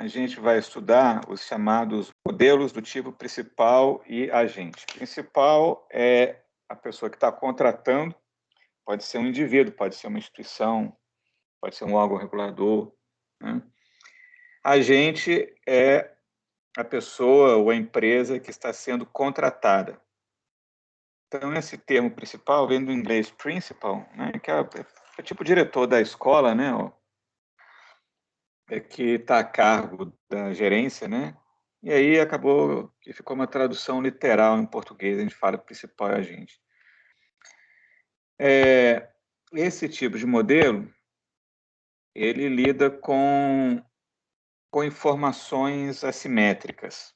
a gente vai estudar os chamados modelos do tipo principal e agente. Principal é a pessoa que está contratando, pode ser um indivíduo, pode ser uma instituição, pode ser um órgão regulador, né? Agente é a pessoa ou a empresa que está sendo contratada. Então, esse termo principal vem do inglês principal, né, que é tipo diretor da escola, né, que está a cargo da gerência, né? E aí acabou que ficou uma tradução literal em português, a gente fala principal agente. Esse tipo de modelo, ele lida com informações assimétricas.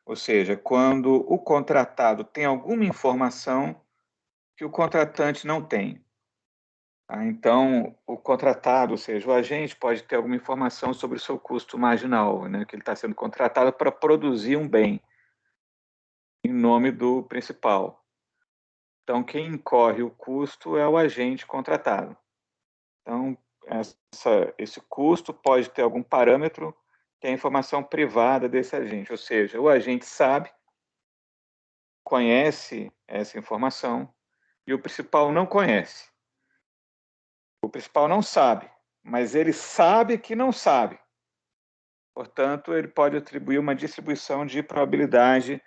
Ou seja, quando o contratado tem alguma informação que o contratante não tem. Tá? Então, o contratado, ou seja, o agente pode ter alguma informação sobre o seu custo marginal, né, que ele está sendo contratado para produzir um bem em nome do principal. Então, quem incorre o custo é o agente contratado. Então, esse custo pode ter algum parâmetro que é a informação privada desse agente, ou seja, o agente sabe, conhece essa informação e o principal não conhece. O principal não sabe, mas ele sabe que não sabe. Portanto, ele pode atribuir uma distribuição de probabilidade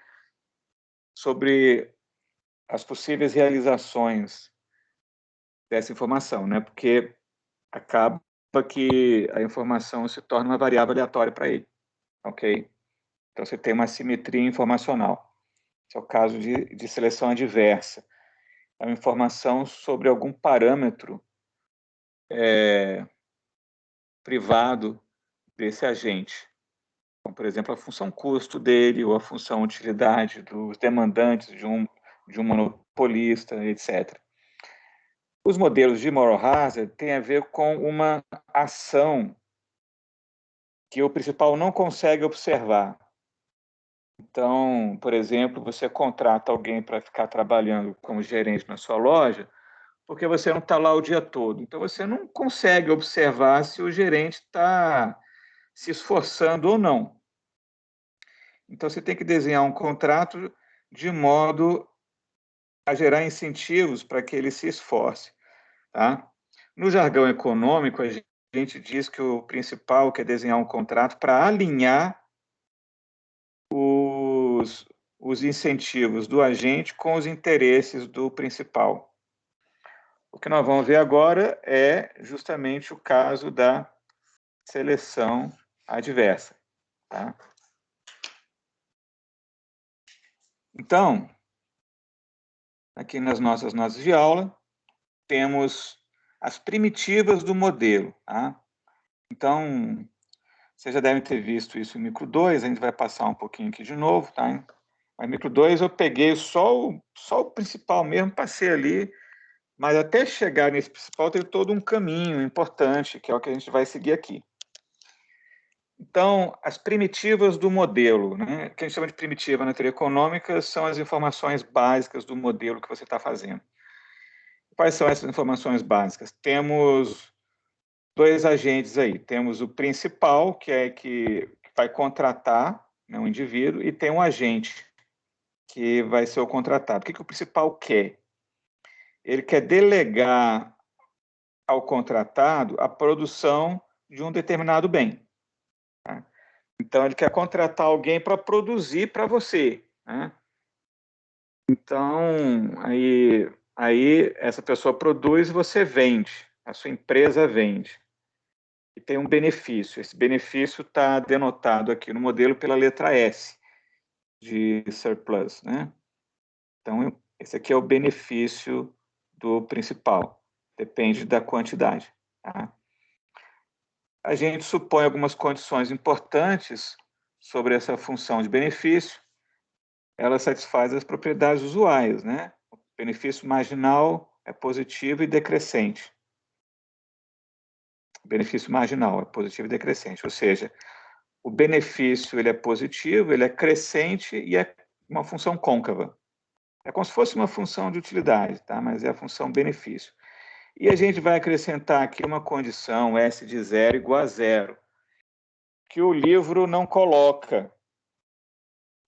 sobre as possíveis realizações dessa informação, né? Porque acaba que a informação se torna uma variável aleatória para ele, ok? Então, você tem uma assimetria informacional. Esse é o caso de seleção adversa. É uma informação sobre algum parâmetro privado desse agente. Então, por exemplo, a função custo dele ou a função utilidade dos demandantes de um monopolista, etc. Os modelos de moral hazard têm a ver com uma ação que o principal não consegue observar. Então, por exemplo, você contrata alguém para ficar trabalhando como gerente na sua loja, porque você não está lá o dia todo. Então, você não consegue observar se o gerente está se esforçando ou não. Então, você tem que desenhar um contrato de modo a gerar incentivos para que ele se esforce. Tá? No jargão econômico, a gente diz que o principal quer desenhar um contrato para alinhar os incentivos do agente com os interesses do principal. O que nós vamos ver agora é justamente o caso da seleção adversa. Tá? Então, aqui nas nossas notas de aula, temos as primitivas do modelo. Tá? Então, vocês já devem ter visto isso em micro 2, a gente vai passar um pouquinho aqui de novo. Tá? Em micro 2 eu peguei só o principal mesmo, passei ali, mas até chegar nesse principal tem todo um caminho importante, que é o que a gente vai seguir aqui. Então, as primitivas do modelo, né? O que a gente chama de primitiva na teoria econômica são as informações básicas do modelo que você está fazendo. Quais são essas informações básicas? Temos dois agentes aí. Temos o principal, que é que vai contratar, né, um indivíduo, e tem um agente, que vai ser o contratado. O que o principal quer? Ele quer delegar ao contratado a produção de um determinado bem. Tá? Então, ele quer contratar alguém para produzir para você. Né? Então, aí essa pessoa produz e você vende. A sua empresa vende. E tem um benefício. Esse benefício está denotado aqui no modelo pela letra S, de surplus. Né? Então, esse aqui é o benefício do principal. Depende da quantidade. Tá? A gente supõe algumas condições importantes sobre essa função de benefício. Ela satisfaz as propriedades usuais, né? O benefício marginal é positivo e decrescente. O benefício marginal é positivo e decrescente, ou seja, o benefício ele é positivo, ele é crescente e é uma função côncava. É como se fosse uma função de utilidade, tá? Mas é a função benefício. E a gente vai acrescentar aqui uma condição S de zero igual a zero, que o livro não coloca,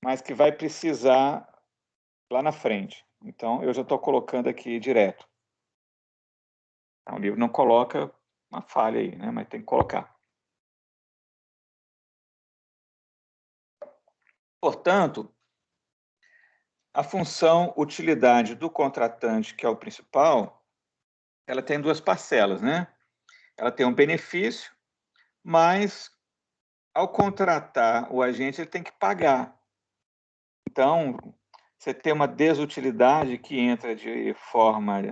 mas que vai precisar lá na frente. Então, eu já estou colocando aqui direto. O livro não coloca, uma falha aí, né? Mas tem que colocar. Portanto, a função utilidade do contratante, que é o principal, ela tem duas parcelas, né? Ela tem um benefício, mas ao contratar o agente, ele tem que pagar. Então, você tem uma desutilidade que entra de forma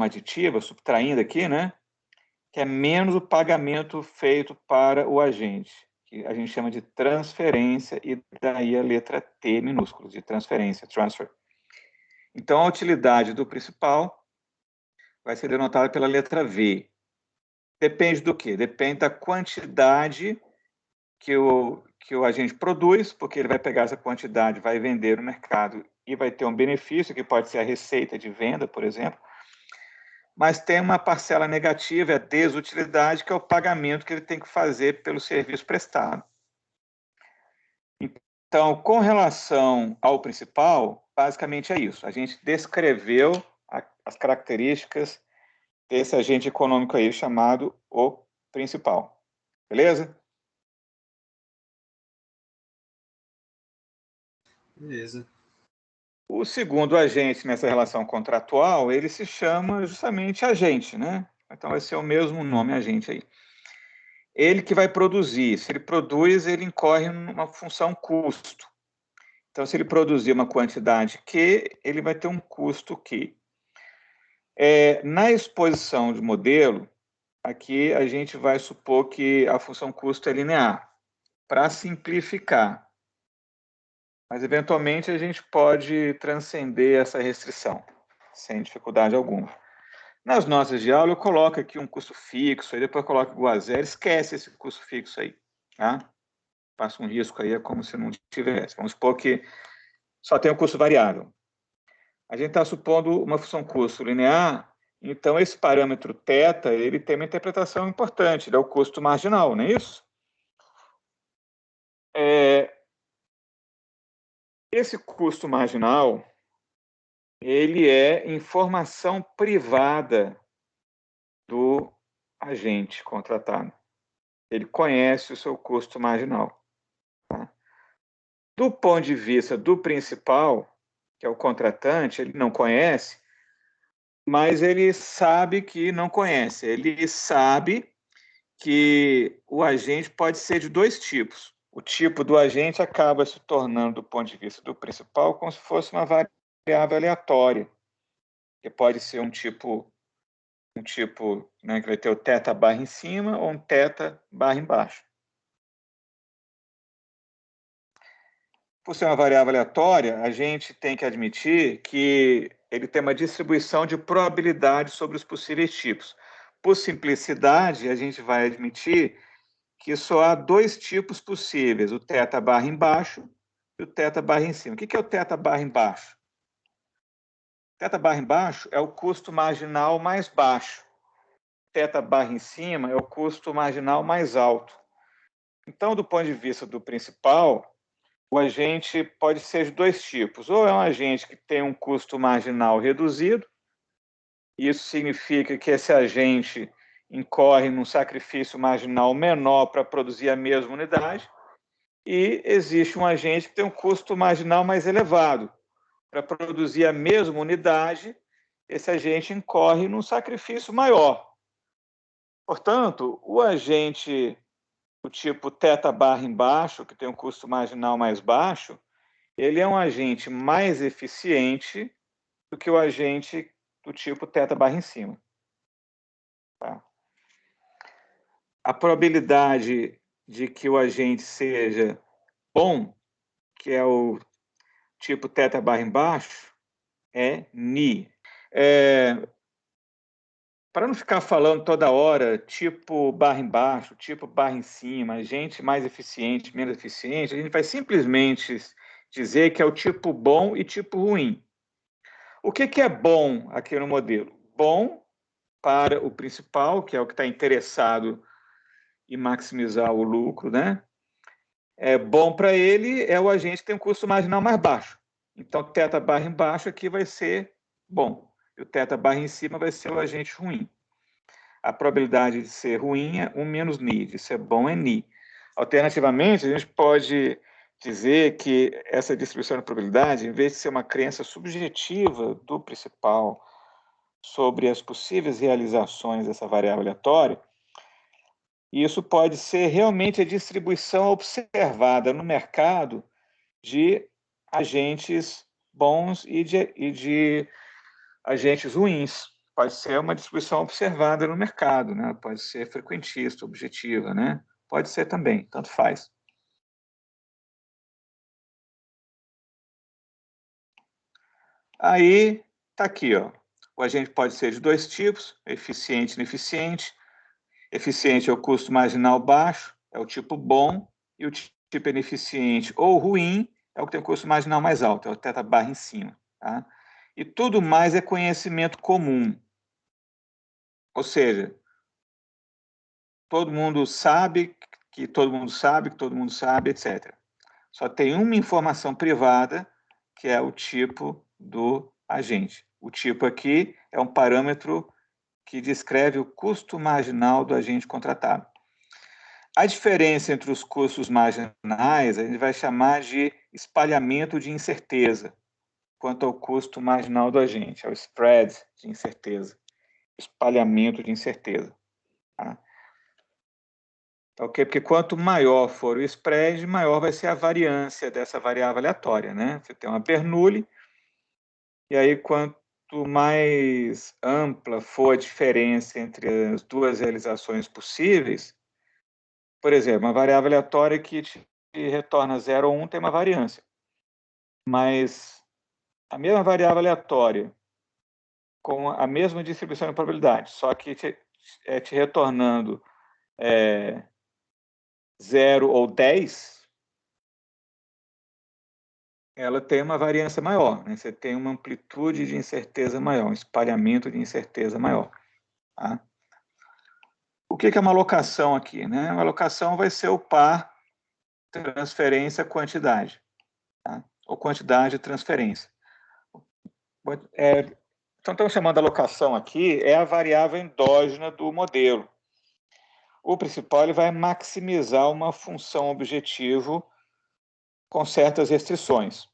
aditiva, subtraindo aqui, né? Que é menos o pagamento feito para o agente, que a gente chama de transferência, e daí a letra T minúscula, de transferência, transfer. Então, a utilidade do principal vai ser denotada pela letra V. Depende do quê? Depende da quantidade que o agente produz, porque ele vai pegar essa quantidade, vai vender no mercado e vai ter um benefício, que pode ser a receita de venda, por exemplo. Mas tem uma parcela negativa, é a desutilidade, que é o pagamento que ele tem que fazer pelo serviço prestado. Então, com relação ao principal, basicamente é isso. A gente descreveu as características desse agente econômico aí chamado o principal. Beleza? Beleza. O segundo agente nessa relação contratual, ele se chama justamente agente, né? Então vai ser o mesmo nome, agente aí. Ele que vai produzir. Se ele produz, ele incorre numa função custo. Então, se ele produzir uma quantidade Q, ele vai ter um custo Q. Na exposição de modelo, aqui a gente vai supor que a função custo é linear, para simplificar. Mas, eventualmente, a gente pode transcender essa restrição, sem dificuldade alguma. Nas notas de aula, eu coloco aqui um custo fixo, aí depois coloco igual a zero, esquece esse custo fixo aí, tá? Passa um risco aí, é como se não tivesse. Vamos supor que só tem o custo variável. A gente está supondo uma função custo linear, então esse parâmetro θ, ele tem uma interpretação importante, ele é o custo marginal, não é isso? Esse custo marginal, ele é informação privada do agente contratado. Ele conhece o seu custo marginal. Tá? Do ponto de vista do principal, que é o contratante, ele não conhece, mas ele sabe que não conhece. Ele sabe que o agente pode ser de dois tipos. O tipo do agente acaba se tornando, do ponto de vista do principal, como se fosse uma variável aleatória, que pode ser um tipo, né, que vai ter o θ barra em cima ou um θ barra embaixo. Por ser uma variável aleatória, a gente tem que admitir que ele tem uma distribuição de probabilidade sobre os possíveis tipos. Por simplicidade, a gente vai admitir que só há dois tipos possíveis, o θ barra embaixo e o θ barra em cima. O que é o θ barra embaixo? θ barra embaixo é o custo marginal mais baixo. θ barra em cima é o custo marginal mais alto. Então, do ponto de vista do principal, o agente pode ser de dois tipos. Ou é um agente que tem um custo marginal reduzido, isso significa que esse agente incorre num sacrifício marginal menor para produzir a mesma unidade, e existe um agente que tem um custo marginal mais elevado. Para produzir a mesma unidade, esse agente incorre num sacrifício maior. Portanto, o agente do tipo θ barra embaixo, que tem um custo marginal mais baixo, ele é um agente mais eficiente do que o agente do tipo θ barra em cima. Tá? A probabilidade de que o agente seja bom, que é o tipo θ barra embaixo, é ni. Para não ficar falando toda hora, tipo barra embaixo, tipo barra em cima, agente mais eficiente, menos eficiente, a gente vai simplesmente dizer que é o tipo bom e tipo ruim. O que é bom aqui no modelo? Bom para o principal, que é o que está interessado e maximizar o lucro, né? Bom para ele é o agente que tem um custo marginal mais baixo. Então, θ barra embaixo aqui vai ser bom. E o θ barra em cima vai ser o agente ruim. A probabilidade de ser ruim é 1 menos ni, de ser bom é ni. Alternativamente, a gente pode dizer que essa distribuição de probabilidade, em vez de ser uma crença subjetiva do principal sobre as possíveis realizações dessa variável aleatória, isso pode ser realmente a distribuição observada no mercado de agentes bons e de agentes ruins. Pode ser uma distribuição observada no mercado, né? Pode ser frequentista, objetiva, né? Pode ser também, tanto faz. Aí, tá aqui, ó. O agente pode ser de dois tipos, eficiente e ineficiente. Eficiente é o custo marginal baixo, é o tipo bom, e o tipo ineficiente ou ruim é o que tem o custo marginal mais alto, é o θ barra em cima. Tá? E tudo mais é conhecimento comum. Ou seja, todo mundo sabe que todo mundo sabe que todo mundo sabe, etc. Só tem uma informação privada, que é o tipo do agente. O tipo aqui é um parâmetro que descreve o custo marginal do agente contratado. A diferença entre os custos marginais a gente vai chamar de espalhamento de incerteza quanto ao custo marginal do agente, é o spread de incerteza, espalhamento de incerteza. Tá? Ok? Porque quanto maior for o spread, maior vai ser a variância dessa variável aleatória, né? Você tem uma Bernoulli, e aí quanto mais ampla for a diferença entre as duas realizações possíveis, por exemplo, uma variável aleatória que te retorna 0 ou 1 tem uma variância. Mas a mesma variável aleatória com a mesma distribuição de probabilidade, só que te retornando 0 ou 10, ela tem uma variância maior, né? Você tem uma amplitude de incerteza maior, um espalhamento de incerteza maior. Tá? O que é uma alocação aqui? Né? Uma alocação vai ser o par transferência-quantidade, tá? Ou quantidade-transferência. Então, estamos chamando a alocação aqui, é a variável endógena do modelo. O principal ele vai maximizar uma função objetivo com certas restrições.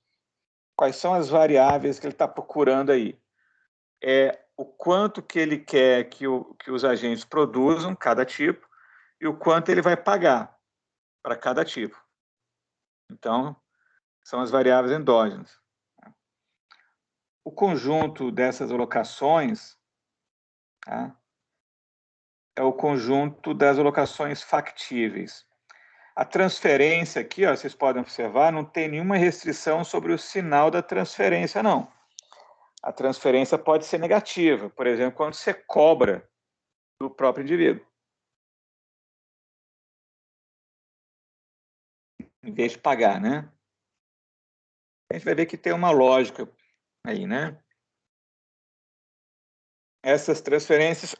Quais são as variáveis que ele está procurando aí? É o quanto que ele quer que os agentes produzam, cada tipo, e o quanto ele vai pagar para cada tipo. Então, são as variáveis endógenas. O conjunto dessas alocações, tá, é o conjunto das alocações factíveis. A transferência aqui, ó, vocês podem observar, não tem nenhuma restrição sobre o sinal da transferência, não. A transferência pode ser negativa, por exemplo, quando você cobra do próprio indivíduo, em vez de pagar, né? A gente vai ver que tem uma lógica aí, né? Essas transferências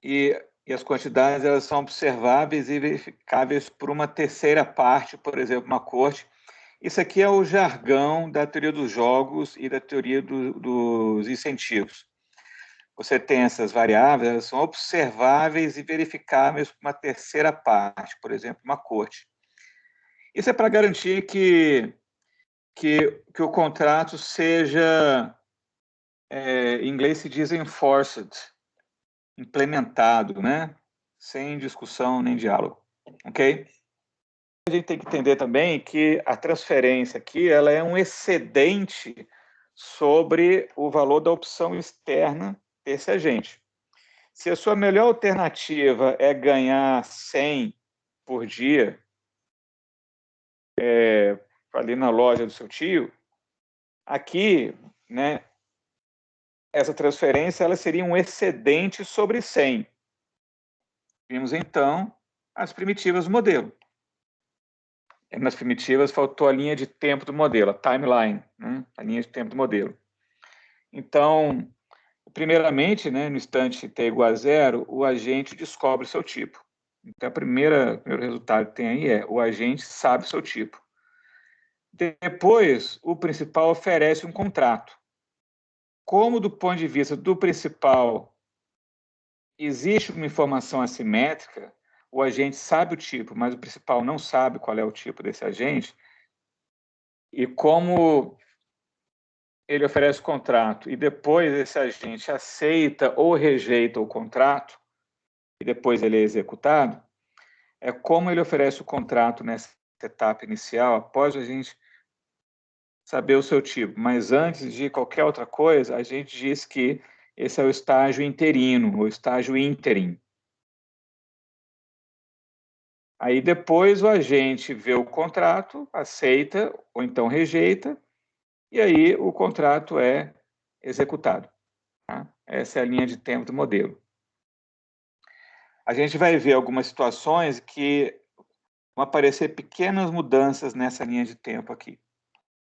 e as quantidades, elas são observáveis e verificáveis por uma terceira parte, por exemplo, uma corte. Isso aqui é o jargão da teoria dos jogos e da teoria dos incentivos. Você tem essas variáveis, elas são observáveis e verificáveis por uma terceira parte, por exemplo, uma corte. Isso é para garantir que o contrato seja, em inglês se diz enforced, implementado, né? Sem discussão nem diálogo, ok? A gente tem que entender também que a transferência aqui ela é um excedente sobre o valor da opção externa desse agente. Se a sua melhor alternativa é ganhar 100 por dia ali na loja do seu tio, aqui, né, essa transferência ela seria um excedente sobre 100. Vimos então as primitivas do modelo. Nas primitivas faltou a linha de tempo do modelo, a timeline, né? A linha de tempo do modelo. Então, Primeiramente, né, no instante t igual a 0, o agente descobre o seu tipo. Então, o primeiro resultado que tem aí é o agente sabe o seu tipo. Depois, o principal oferece um contrato. Como, do ponto de vista do principal, existe uma informação assimétrica, o agente sabe o tipo, mas o principal não sabe qual é o tipo desse agente, e como ele oferece o contrato e depois esse agente aceita ou rejeita o contrato, e depois ele é executado, é como ele oferece o contrato nessa etapa inicial, após a gente saber o seu tipo. Mas antes de qualquer outra coisa, a gente diz que esse é o estágio interino, o estágio ínterim. Aí depois o agente vê o contrato, aceita ou então rejeita, e aí o contrato é executado. Tá? Essa é a linha de tempo do modelo. A gente vai ver algumas situações que vão aparecer pequenas mudanças nessa linha de tempo aqui.